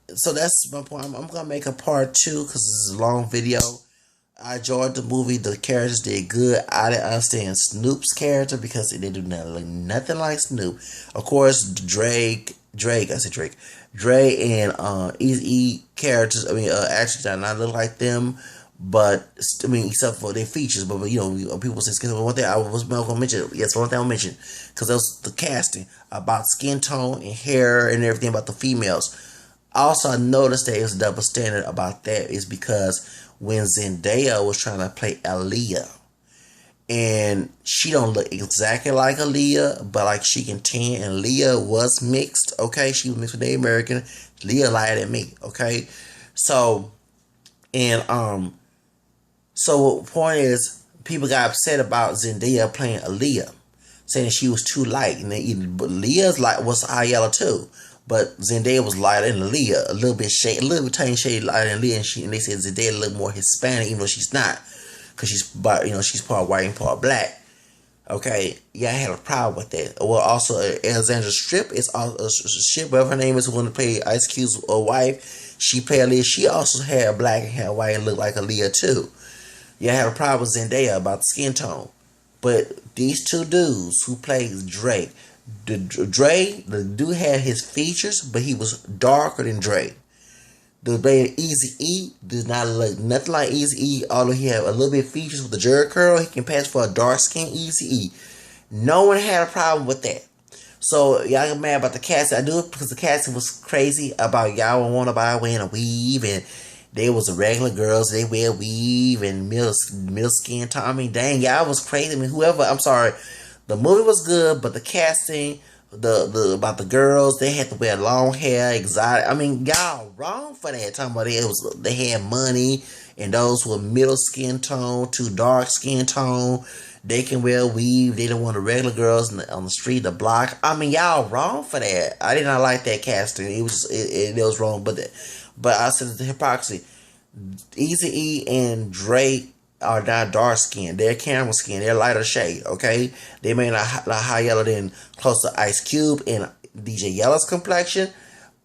that's my point. I'm gonna make a part 2 because this is a long video. I enjoyed the movie. The characters did good. I didn't understand Snoop's character because they do nothing like Snoop. Of course, Dre and Eazy-E characters. I mean, actually, do not look like them. But I mean, except for their features, but people say one thing I was gonna mention. Yes, one thing I'll mention because that was the casting about skin tone and hair and everything about the females. Also, I noticed that it was a double standard about that is because when Zendaya was trying to play Aaliyah, and she don't look exactly like Aaliyah, but like she can tan, and Leah was mixed. Okay, she was mixed with Native American. Leah lied at me. Okay, so So the point is, people got upset about Zendaya playing Aaliyah, saying she was too light, and but Leah's light was high yellow too, but Zendaya was lighter than Aaliyah, a little bit tiny shade lighter than Aaliyah, and they said Zendaya looked more Hispanic, even though she's not, because she's part white and part black. Okay, I had a problem with that. Well, also Alexandra Shipp is Shipp, whatever her name is, who wanted to play Ice Cube's wife. She played Aaliyah. She also had black and had white and looked like Aaliyah too. I had a problem with Zendaya about the skin tone. But these 2 dudes who played Drake, the dude had his features, but he was darker than Drake. The baby Eazy-E did not look nothing like Eazy-E, although he had a little bit of features with the jerry curl. He can pass for a dark-skinned Eazy-E. No one had a problem with that. So y'all get mad about the casting. I do it because the casting was crazy about y'all want to buy wearing a weave and They was the regular girls. They wear weave and middle skin tone. I mean, dang, y'all was crazy. I mean, whoever. I'm sorry. The movie was good, but the casting, the about the girls, they had to wear long hair, exotic. I mean, y'all wrong for that. Talking about they had money, and those were middle skin tone to dark skin tone. They can wear weave. They don't want the regular girls on the street, the block. I mean, y'all wrong for that. I did not like that casting. It was it was wrong. But I said the hypocrisy. Eazy-E and Drake are not dark skinned. They're camera skin. They're lighter shade. Okay, they may not high yellow than close to Ice Cube and DJ Yellow's complexion,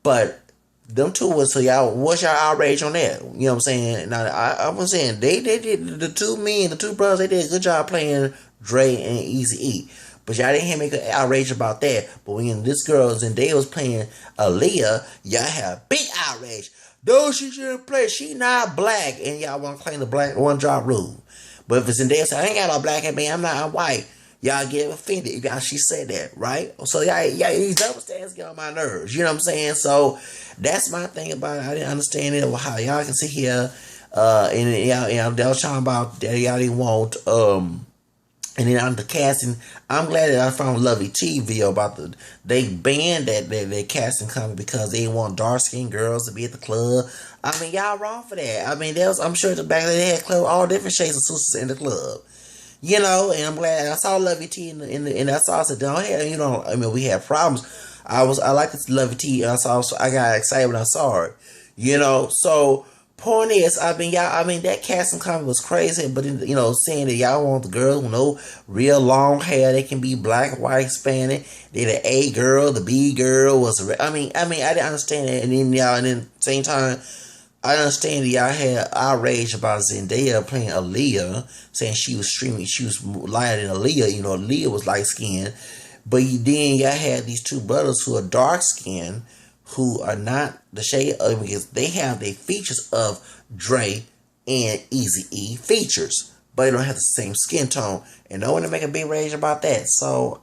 but them two was, so y'all, what's y'all outrage on that? You know what I'm saying? Now I was saying they did, the two brothers, they did a good job playing Dre and Eazy-E. But y'all didn't hear me make an outrage about that. But when this girl Zendaya was playing Aaliyah, y'all had big outrage. No, she shouldn't play. She not black, and y'all want to claim the black one drop rule. But if it's Zendaya say I ain't got no black in me, I'm white. Y'all get offended. Y'all, she said that, right? So y'all these double standards get on my nerves. You know what I'm saying? So that's my thing about it. I didn't understand it. How y'all can sit here and y'all they was talking about that y'all didn't want and then on the casting, I'm glad that I found Lovey T video about they banned that casting company because they didn't want dark skinned girls to be at the club. I mean, y'all wrong for that. I mean, I'm sure the back they had club all different shades of sisters in the club. You know, and I'm glad I saw Lovey T in I saw I said down here, you know, I mean we had problems. I like this Lovey T and I got excited when I saw it. You know, so point is, I mean that casting comment was crazy, but you know, saying that y'all want the girls with no real long hair, they can be black, white, Hispanic. They the A girl, the B girl was. I mean, I didn't understand that, and then y'all, and then at the same time, I understand that y'all had outrage about Zendaya playing Aaliyah, saying she was lighter than Aaliyah. You know, Aaliyah was light skinned, but then y'all had these two brothers who are dark skinned, who are not the shade of, because they have the features of Dre and Eazy-E features, but they don't have the same skin tone, and no one to make a big rage about that. So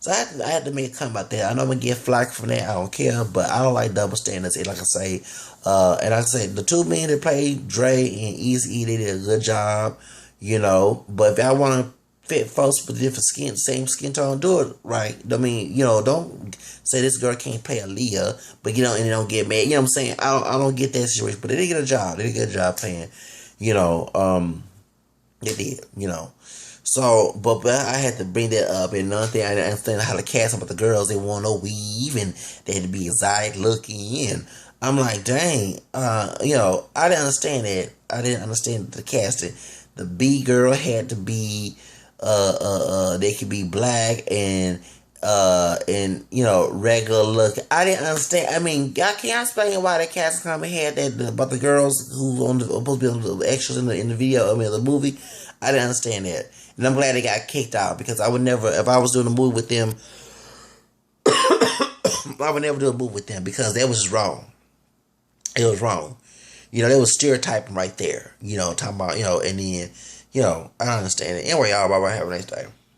I had to make a comment about that. I know I'm gonna get flack from that. I don't care, but I don't like double standards. And like I say, the two men that played Dre and Eazy-E, they did a good job, you know. But if y'all want to fit folks with different same skin tone, do it right. I mean, you know, don't say this girl can't play Aaliyah, but you know, and they don't get mad. You know what I'm saying? I don't get that situation, but they did get a job. They did a good job playing. You know, they did. You know. So, but I had to bring that up. And another thing, I didn't understand how to cast about the girls. They want no weave, and they had to be exotic looking. And I'm like, dang, you know, I didn't understand that. I didn't understand the casting. The B girl had to be, they could be black and you know, regular look. I didn't understand. I mean, y'all can't explain why the casting company had that about the girls who supposed to be the extras in the video. I mean, the movie. I didn't understand that. And I'm glad they got kicked out, because I would never, if I was doing a movie with them, I would never do a movie with them, because that was just wrong. It was wrong. You know, they was stereotyping right there. You know, talking about, you know, and then, you know, I don't understand it. Anyway, y'all, bye-bye. Have a nice day.